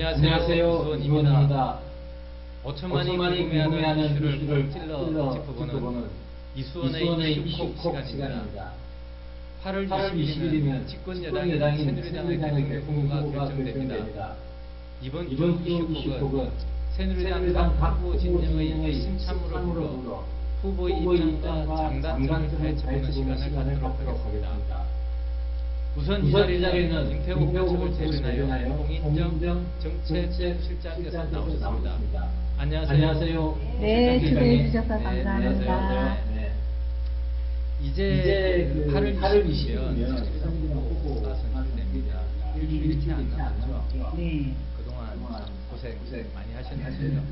안녕하세요. 이수원입니다. 5천만이 궁금해하는 이슈를 찔러 짚어보는 이수원의 이슈콕 시간입니다. 8월 20일이면 집권여당인 새누리당의 대통령 후보가 결정됩니다. 이번 주 이슈콕은 새누리당 각 후보 진영의 심참으로 불러 후보의 입장과 장단점을 파헤쳐보는 시간을 갖도록 하겠습니다. 우선 이 자리에는 김태호 후보 측을 대변하여 홍인정 정책실장께서 나오셨습니다. 안녕하세요. 네, 초대해 주셔서 감사합니다. 이제 8월 20일이면 새누리당 후보가 선출됩니다. 일주일이 채 안 남았죠. 네. 그동안 고생 많이 하셨는데요.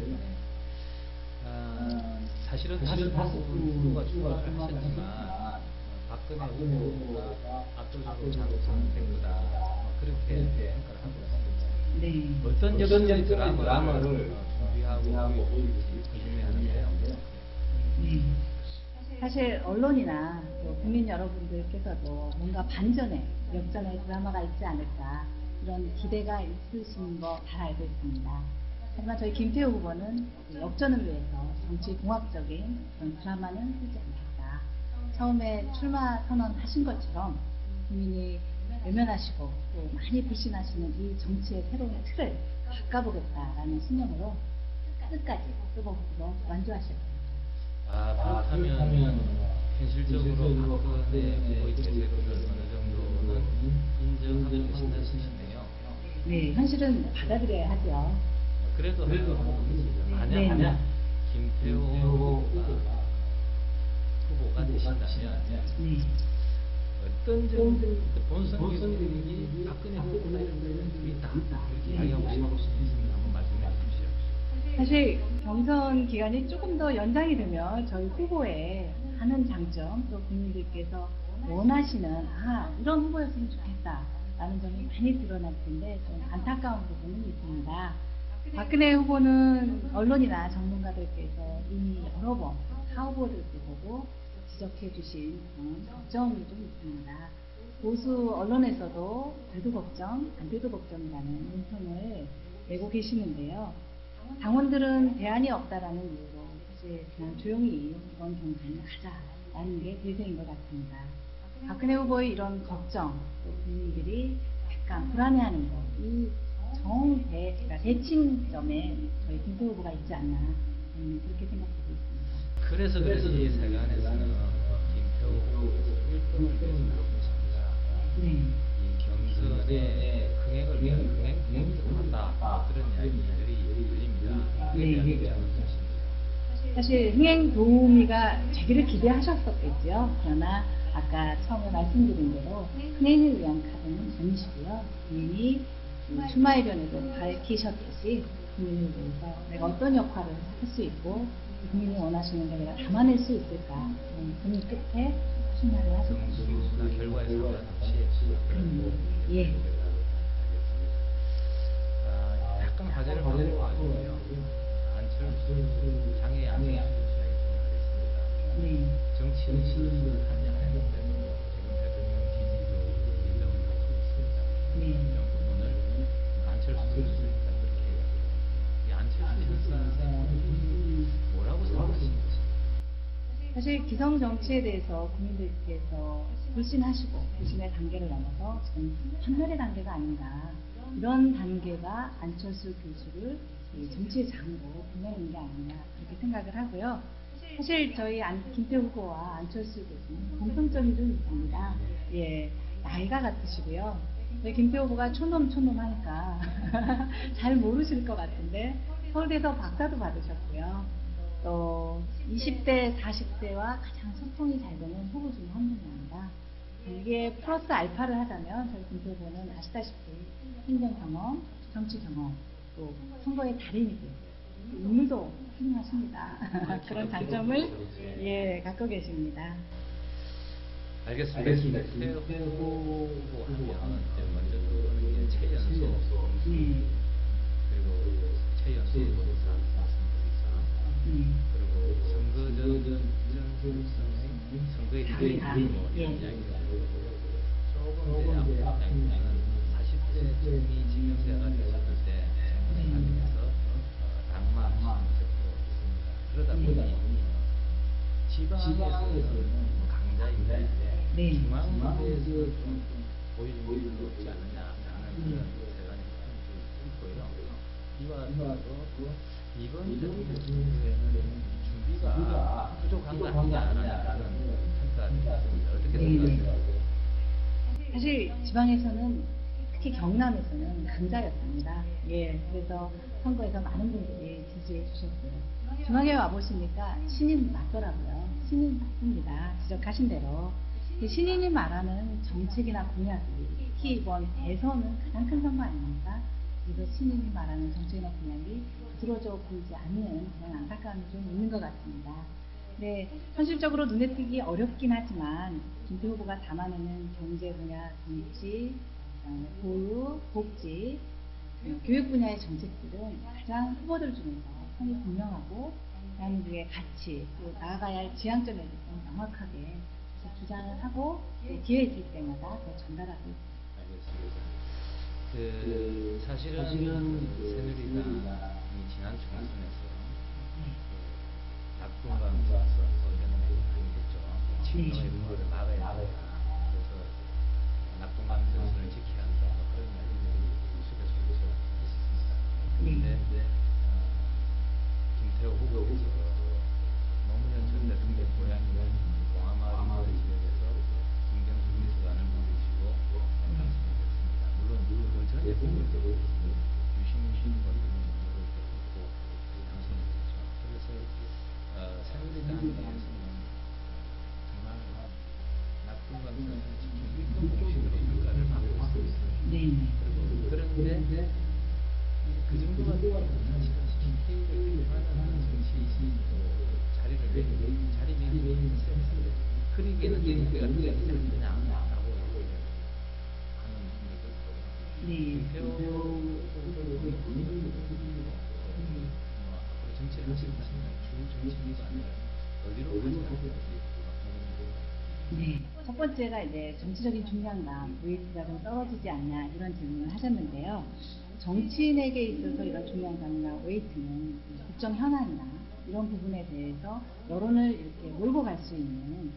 사실은 다섯 후보가 출마를 하셨지만 박근혜 후보가 압도적으로 장악된 거다. 그렇게 평가를 하고 있습니다. 네. 어떤 역사적 드라마를 준비하고 있을지 궁금해하는데요. 네. 사실 언론이나 또 국민 여러분들께서도 뭔가 반전의 역전의 드라마가 있지 않을까 이런 기대가 있으신 거 잘 알고 있습니다. 하지만 저희 김태호 후보는 역전을 위해서 정치 공학적인 그런 드라마는 쓰지 않겠다. 처음에 출마 선언하신 것처럼 국민이 외면하시고 또 많이 불신하시는 이 정치의 새로운 틀을 바꿔보겠다라는 신념으로 끝까지 뜨거워서 완주하실 겁니다. 그렇다면 현실적으로 박근혜 후보의 대세를 어느 정도는 인정하고 계신다는 뜻이네요. 네, 현실은 받아들여야 하죠. 그래도 만약 김태호 후보가 되신다면 네. 어떤 점들 본선 기준이 박근혜 후보가 이런 점이 있다 이렇게 이야기하고 싶으시면 한번 말씀해 주십시오. 사실 경선 기간이 조금 더 연장이 되면 저희 후보의 하는 장점 또 국민들께서 원하시는 이런 후보였으면 좋겠다 라는 점이 많이 드러날 텐데 좀 안타까운 부분은 있습니다. 박근혜 후보는 언론이나 전문가들께서 이미 여러 번 후보들을 보고 지적해 주신 그런 걱정이 좀 있습니다. 보수 언론에서도 돼도 걱정, 안 돼도 걱정이라는 논평을 내고 계시는데요. 당원들은 대안이 없다라는 이유로 사실 그냥 조용히 이번 경선을 하자라는 게 대세인 것 같습니다. 박근혜 후보의 이런 걱정, 또 국민들이 약간 불안해하는 것, 이 그러니까 대칭점에 저희 김태호 후보가 있지 않나 그렇게 생각하고 있습니다. 그래서 그런지 세간에서는 김태호 후보께서 1등을 위해서 노력을 하십니다. 네. 이 경선의 흥행을 위한 흥행 한다 그런 이야기들이 들립니다. 네. 사실 흥행 도우미가 되기를 기대하셨었겠죠. 그러나 아까 처음에 말씀드린 대로 흥행을 위한 카드는 아니시고요. 국민이 출마의 변에도 밝히셨듯이 국민을 위해서 내가 어떤 역할을 할 수 있고 국민이 원하시는 걸 내가 담아낼 수 있을까 고민 끝에 출마를 하셨습니다. 결과에 상관없이 예. 약간 화제를 받고 있고요. 안철수 장애 안철수 하겠습니다. 네. 정치 의식을 하지 않았는데 지금 대통령 지지도 인정을 하고 있습니다. 네. 이런 부분을 안철수 교수님과 그렇게 이 안철수 현상에 뭐라고 생각하시는 거죠? 사실 기성 정치에 대해서 국민들께서 불신하시고 불신의 단계를 넘어서 지금 판별의 단계가 아닌가 이런 단계가 안철수 교수를 정치의 장으로 보내는 게 아니냐 그렇게 생각을 하고요. 사실 저희 김태호 후보와 안철수 교수는 공통점이 좀 있습니다. 예, 나이가 같으시고요. 저희 김태호 후보가 촌놈하니까 잘 모르실 것 같은데 서울대에서 박사도 받으셨고요. 또 20대, 40대와 가장 소통이 잘 되는 후보 중에 한 분입니다. 이게 플러스 알파를 하자면 저희 김태호 후보는 아시다시피 행정 경험, 정치 경험, 또 선거의 달인이고 인물도 훌륭하십니다. 그런 장점을 갖고 계십니다. 알겠습니다. 김태호 후보 하면 먼저 떠오르는 게 최연소 그리고 최연소 그리고 선거의 달인 이런 이야기가 조금 이제 앞으로 40대 중이 지명자가 되셨을 때 관련해서 낙마 적도 있습니다. 그러다 보니 지방에서는 강자인데 네. 중앙에서 좀 보여주는 게 없지 않느냐라는 그런 세간이 있고요. 이와 더불어 이번 정부에는 준비가 부족한 거 아니냐라는 평가가 있습니다. 어떻게 생각하세요? 사실 지방에서는 특히 경남에서는 강자였습니다. 예, 그래서 선거에서 많은 분들이 지지해 주셨고요. 중앙에 와 보시니까 신인 맞더라고요. 신인 맞습니다. 지적하신 대로 신인이 말하는 정책이나 공약이 특히 이번 대선은 가장 큰 선거 아닙니까? 그래서 신인이 말하는 정책이나 공약이 두드러져 보이지 않는 그런 안타까움이 좀 있는 것 같습니다. 네, 현실적으로 눈에 띄기 어렵긴 하지만 김태 후보가 담아내는 경제 분야, 정치, 보유, 복지, 교육 분야의 정책들은 가장 후보들 중에서 선이 분명하고 대한민국의 가치, 또 나아가야 할 지향점에 대해서 명확하게 주장을 하고 기회 있을 때마다 더 전달하고 있습니다. 알겠습니다. 사실은 새누리당이 지난 총선에서 낙동강에서 의견을 많이 했죠. 진노의 부활을 막아야 된다. 그래서 낙동강 전선을 지켜야 한다. 그런 말들이 계속해서 있었습니다. 그런데 김태호 후보께서 노무현 전 대통령 고향인 봉하마을 지역에서 김경수 비서관을 보내시고 당선됐습니다. 물론 그 전에 유시민 후보도 했고 당선됐죠. 그래서 새누리당에서는 정말 낙동강 전선을 지키는 일동 공신으로 평가를 받고 있습니다. 네. 그런데 그 정도가 사실 K를 대표하는 정치인도 자리 매김이 그리기에는 정부가 되지 않느냐라고 하는 생각을 하고요. 김태호 앞으로 정치를 하시겠다면 주 정치인이 아니라 어디로 가시나요? 네. 첫 번째가 이제 정치적인 중량감, 웨이트가 좀 떨어지지 않냐 이런 질문을 하셨는데요. 정치인에게 있어서 이런 중량감이나 웨이트는 국정 현안이나 이런 부분에 대해서 여론을 이렇게 몰고 갈 수 있는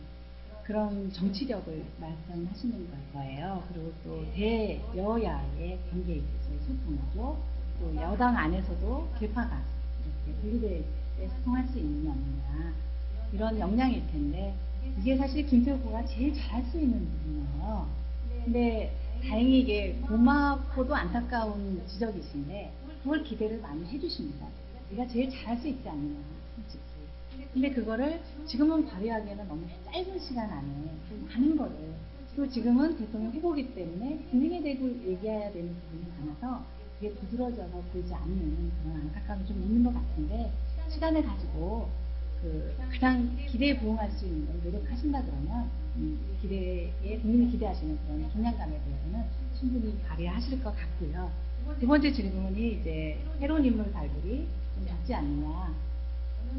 그런 정치력을 말씀하시는 거예요. 그리고 또 대여야의 관계에 있어서의 소통이죠. 또 여당 안에서도 개파가 이렇게 분리될 때 소통할 수 있는 없느냐 이런 역량일 텐데 이게 사실 김태호 후보가 제일 잘할 수 있는 부분이에요. 근데 다행히 이게 고맙고도 안타까운 지적이신데 그걸 기대를 많이 해주십니다. 네가 제일 잘할 수 있지 않느냐 솔직히. 근데 그거를 지금은 발휘하기에는 너무 짧은 시간 안에 좀 많은 거를 또 지금은 대통령 후보기 때문에 분위기에 대고 얘기해야 되는 부분이 많아서 그게 두드러져서 보이지 않는 그런 안타까움이 좀 있는 것 같은데 시간을 가지고 가장 기대에 부응할 수 있는 걸 노력하신다 그러면 기대에 국민이 기대하시는 그런 중량감에 대해서는 충분히 발휘하실 것 같고요. 두 번째 질문이 이제 새로운 인물 발굴이 좀 적지 않느냐.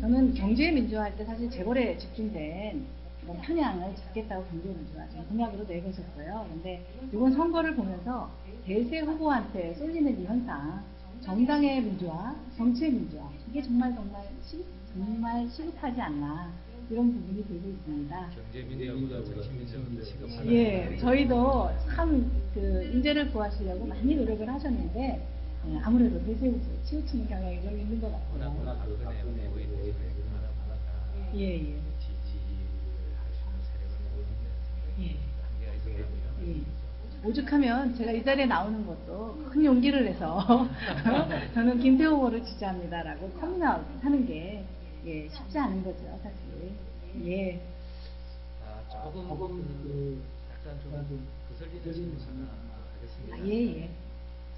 저는 경제 민주화할 때 사실 재벌에 집중된 이런 편향을 잡겠다고 경제 민주화 공약으로 내거셨어요. 근데 이번 선거를 보면서 대세 후보한테 쏠리는 이 현상, 정당의 민주화, 정치의 민주화, 이게 정말 시급하지 않나 이런 부분이 들고 있습니다. 경제 민주화보다 정치 민주화가 시급하다. 예, 저희도 참 인재를 구하시려고 많이 노력을 하셨는데 아무래도 대세 후보 치우치는 경향이 좀 있는 것 같아요. 박근혜 오히려 예. 지지를 하시는 세력은 한계가 있었다고요. 예. 오죽하면 제가 이 자리에 나오는 것도 큰 용기를 내서 저는 김태호 후보를 지지합니다라고 커밍아웃 하는 게 쉽지 않은 거죠, 사실. 예. 조금 약간 좀 거슬리는 질문 하나 하겠습니다. 예.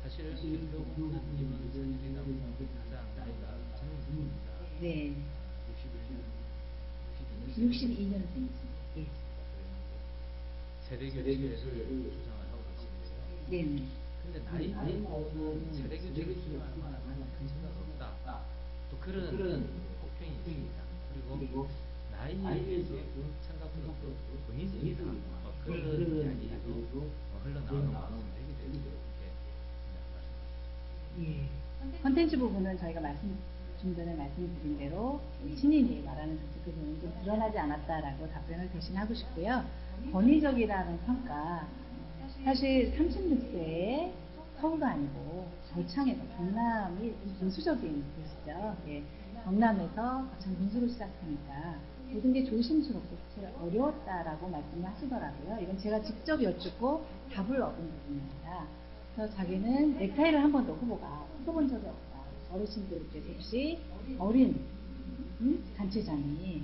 사실은 김태호 후보님은 새누리당 가장 나이가 젊은 분입니다. 네. 62년생이십니다. 예. 세대 교체를 주장을 하고 계시는데요. 네. 근데 나이 먹고는 세대 교체를 주장할 만한 큰 생각 없다. 또 그런 혹평이 있습니다. 그리고 나이에 대해서 생각보다 또 권위적이다. 그런 이야기도 흘러나오는 것 같습니다. 이게 대해서 이렇게 말씀하십니다. 예. 컨텐츠 부분은 저희가 좀 전에 말씀드린 대로 신인이 말하는 정책 부분은 좀 드러나지 않았다라고 답변을 대신하고 싶고요. 권위적이라는 평가, 사실 36세에 서울도 아니고 저창에서 경남이 보수적인 곳이죠. 예. 경남에서 거창 군수로 시작하니까 모든 게 조심스럽고 사실 어려웠다라고 말씀을 하시더라고요. 이건 제가 직접 여쭙고 답을 얻은 부분입니다. 그래서 자기는 넥타이를 한 번도 후보가 써본 적이 없다. 어르신들께서 혹시 어린 단체장이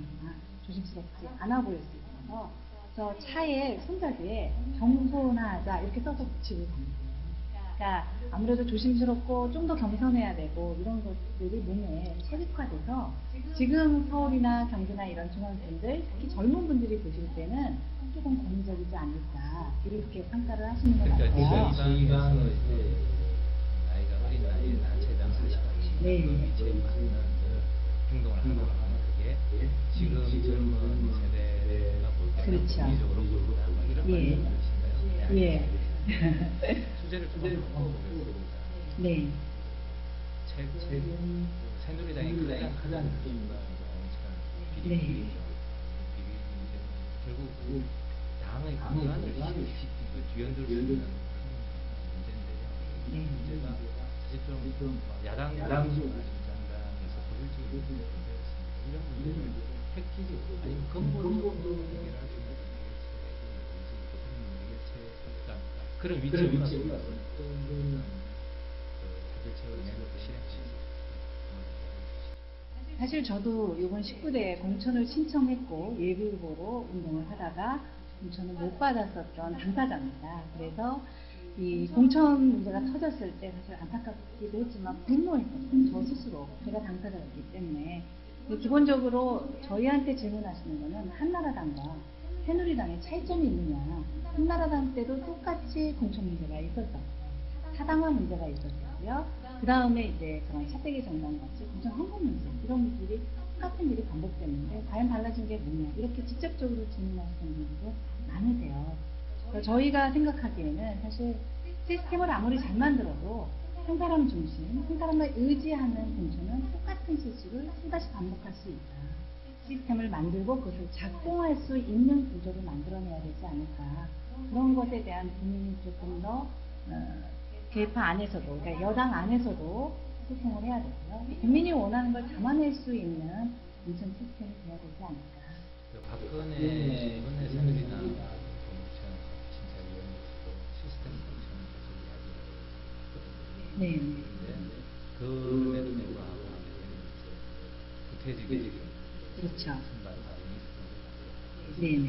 조심스럽지 않아 보일 수 있어서 저 차에 손잡이에 겸손하자 이렇게 써서 붙이고 다니고요. 그러니까 아무래도 조심스럽고 좀 더 겸손해야 되고 이런 것들이 몸에 체득화돼서 지금 서울이나 경기나 이런 중앙분들, 특히 젊은 분들이 보실 때는 조금 권위적이지 않을까 이렇게 평가를 하시는 것 같아요. 지방에서 나이가 어린 나이에 단체장 하시고 네. 그 위치에 맞는 행동을 하는 그게 지금 젊은 세대가 볼 때는 그렇죠. 권위적으로 보인다. 뭐 이런 예. 말씀이신가요? 예. 주제를 좀 바꿔보겠습니다. 네. 최근 새누리당이 가장 비리비리죠. 결국 당의 근간을 뒤흔들 수 있는 문제인데요. 이 네. 문제가 사실 좀 야당 정당에서 보여지는 문제였습니다. 이런 문제를 획기적으로 아니면 근본적으로 해결할 수 있는 해결책, 그런 위치에 올라서 타결책을 내놓고 실행시키죠. 사실 저도 이번 19대에 공천을 신청했고 예비 후보로 운동을 하다가 공천을 못 받았었던 당사자입니다. 그래서 이 공천 문제가 터졌을 때 사실 안타깝기도 했지만 분노했었어요. 저 스스로 제가 당사자였기 때문에. 기본적으로 저희한테 질문하시는 거는 한나라당과 새누리당의 차이점이 있느냐. 한나라당 때도 똑같이 공천 문제가 있었어요. 사당화 문제가 있었고요. 그 다음에 이제 그런 차떼기 정당 같이 공천 헌금 문제 이런 일이 똑같은 일이 반복됐는데 과연 달라진 게 뭐냐 이렇게 직접적으로 질문하시는 분들도 많으세요. 그러니까 저희가 생각하기에는 사실 시스템을 아무리 잘 만들어도 한 사람 중심, 한 사람을 의지하는 공천은 똑같은 실수를 또다시 반복할 수 있다. 시스템을 만들고 그것을 작동할 수 있는 구조를 만들어내야 되지 않을까. 그런 것에 대한 고민이 조금 더 개파 안에서도, 그러니까 여당 안에서도 소통을 해야 되고요. 국민이 원하는 걸 담아낼 수 있는 공천 시스템이 돼야 되지 않을까. 박근혜 새누리당 공천 심사위원회에서도 시스템 공천을 계속 이야기했거든요. 네. 그런데 그럼에도 불구하고 구태직이 그렇죠. 선발 과정이 있었던 것 같아요. 네네.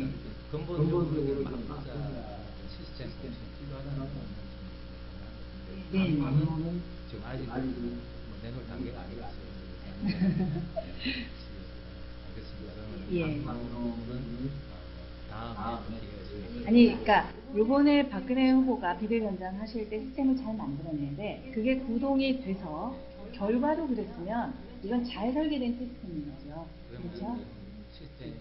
근본적으로 바꾸자 시스템 공천이 필요하다는 거는 네. 지금 아직 내놓을 단계가 아니라서요. 알겠습니다. 그러면 예. 방송은 다음에 기회가 아니, 그러니까 요번에 박근혜 후보가 비대위원장 하실 때 시스템을 잘 만들었는데 그게 구동이 돼서 결과도 그랬으면 이건 잘 설계된 시스템인 거죠. 그렇죠? 시스템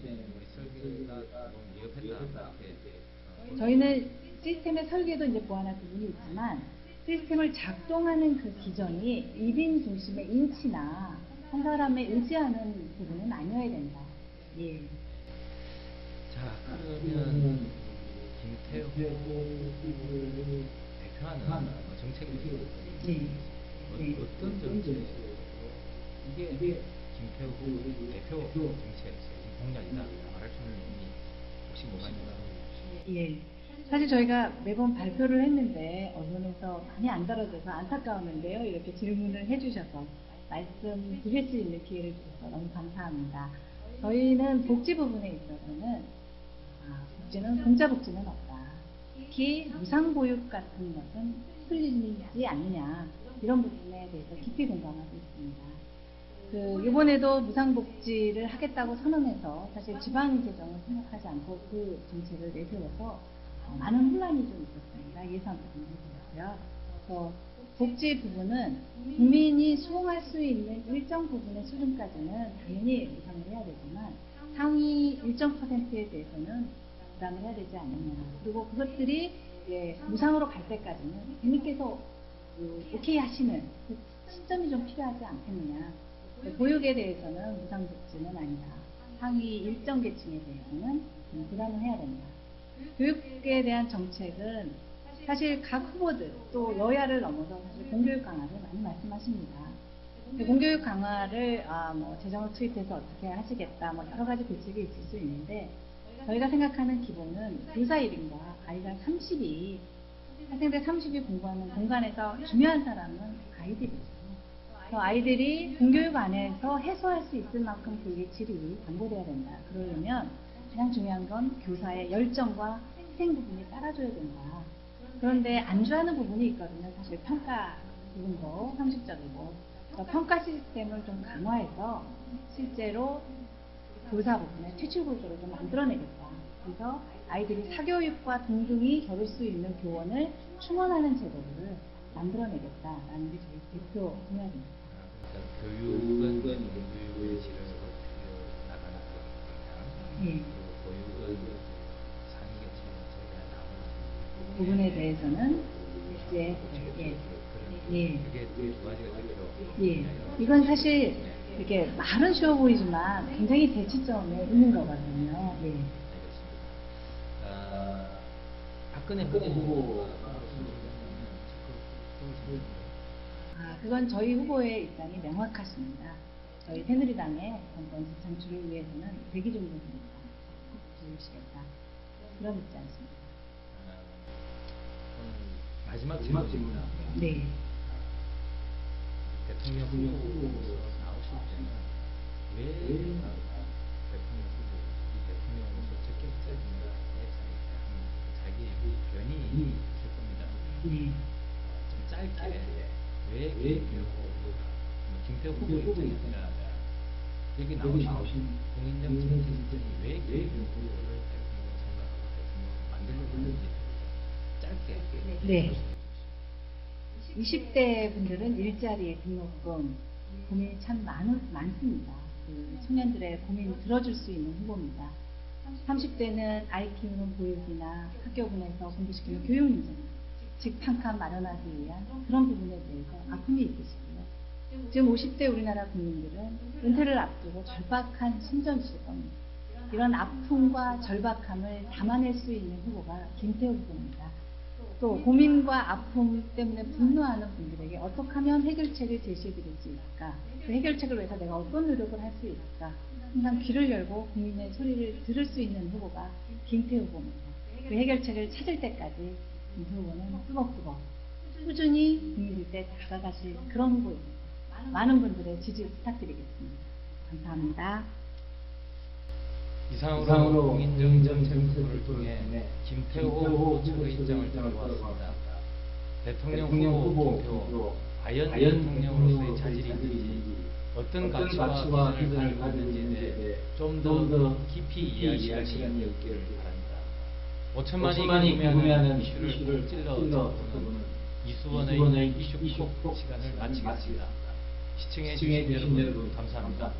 설계가 너무 미흡했다. 저희는 시스템의 설계도 이제 보완할 부분이 있지만 시스템을 작동하는 그 기전이 1인 중심의 인치나 한 사람에 의지하는 부분은 아니어야 된다. 예. 자, 그러면 김태호 후보를 대표하는 정책이 네. 네. 어떤 정책이고 이게 김태호 후보의 대표 정책 공약이다 말할 수 있는 의미 혹시 뭐가 있나요? 예. 사실 저희가 매번 발표를 했는데 언론에서 많이 안 다뤄져서 안타까웠는데요. 이렇게 질문을 해주셔서 말씀드릴 수 있는 기회를 주셔서 너무 감사합니다. 저희는 복지 부분에 있어서는 복지는 공짜 복지는 없다. 특히 무상보육 같은 것은 풀리지 않느냐 이런 부분에 대해서 깊이 공감하고 있습니다. 이번에도 무상복지를 하겠다고 선언해서 사실 지방재정을 생각하지 않고 그 정책을 내세워서 많은 혼란이 좀 있었습니다. 예산 부분에 대해서요. 그래서 복지 부분은 국민이 수용할 수 있는 일정 부분의 수준까지는 당연히 무상을 해야 되지만 상위 일정 %에 대해서는 부담을 해야 되지 않느냐. 그리고 그것들이 무상으로 갈 때까지는 국민께서 오케이 하시는 그 시점이 좀 필요하지 않겠느냐. 보육에 대해서는 무상복지는 아니다. 상위 일정 계층에 대해서는 부담을 해야 된다. 교육에 대한 정책은 사실 각 후보들 또 여야를 넘어서 사실 공교육 강화를 많이 말씀하십니다. 공교육 강화를 재정을 투입해서 어떻게 하시겠다, 여러 가지 대책이 있을 수 있는데 저희가 생각하는 기본은 교사 1인과 아이가 30이 학생들 30이 공부하는 공간에서 중요한 사람은 아이들이죠. 아이들이 공교육 안에서 해소할 수 있을 만큼 교육의 질이 담보돼야 된다. 그러려면 가장 중요한 건 교사의 열정과 희생 부분이 따라줘야 된다. 그런데 안주하는 부분이 있거든요. 사실 평가 부분도 형식적이고 평가 시스템을 좀 강화해서 실제로 교사 부분에 퇴출 구조를 좀 만들어내겠다. 그래서 아이들이 사교육과 동등히 겨룰 수 있는 교원을 충원하는 제도를 만들어내겠다라는 게 저희 대표 공약입니다. 그러니까 교육은 교육의 질을 나가는 거냐, 예. 보육은 상위 계층 저희가 나머지 부분에 대해서는 이제 그게 두 가지가 대표. 예. 이건 사실 이렇게 말은 쉬워 보이지만 굉장히 대치점에 있는 거거든요. 예. 알겠습니다. 박근혜 후보 그건 저희 후보의 입장이 명확하십니다. 저희 새누리당의 정권 창출을 위해서는 대기 종료입니다. 꼭 지으시겠다. 그런 입장이십니다. 마지막 질문입니다. 네. 대통령 후보로서 나오실 때는 왜 대통령 후보, 이 대통령으로서 적극적인 자기 변이 있을 겁니다. 좀 짧게 왜 김태호 후보 입장이 아니라 여기 나오신 공인정 정책인들이 왜 김태호 후보를 대통령 생각하고 대통령 만들려고 하는지 짧게 네. 20대 분들은 일자리, 등록금 고민이 참 많습니다. 청년들의 고민 들어줄 수 있는 후보입니다. 30대는 아이 키우는 보육이나 학교군에서 공부시키는 교육 문제, 즉 평가 마련하기 위한 그런 부분에 대해서 아픔이 있으시고요. 지금 50대 우리나라 국민들은 은퇴를 앞두고 절박한 심정이실 겁니다. 이런 아픔과 절박함을 담아낼 수 있는 후보가 김태호 후보입니다. 또 고민과 아픔 때문에 분노하는 분들에게 어떻게 하면 해결책을 제시해드릴 수 있을까? 그 해결책을 위해서 내가 어떤 노력을 할 수 있을까? 항상 귀를 열고 국민의 소리를 들을 수 있는 후보가 김태호 후보입니다. 그 해결책을 찾을 때까지 김태호 후보는 뚜벅뚜벅 꾸준히 국민들께 다가가실 그런 후보입니다. 많은 분들의 지지 부탁드리겠습니다. 감사합니다. 이상으로 공인정 정책을 통해 김태호 후보 측의 입장을 들어보았습니다. 대통령 후보 김태호, 과연 대통령으로서의 자질이 있는지, 어떤 가치와 기준을 가지고 있는지에 대해 좀 더 깊이 이해할 시간이 있기를 바랍니다. 5천만이 궁금해하는 이슈를 찔러보는 이수원의 이슈 콕 시간을 마치겠습니다. 시청해 주신 여러분 감사합니다.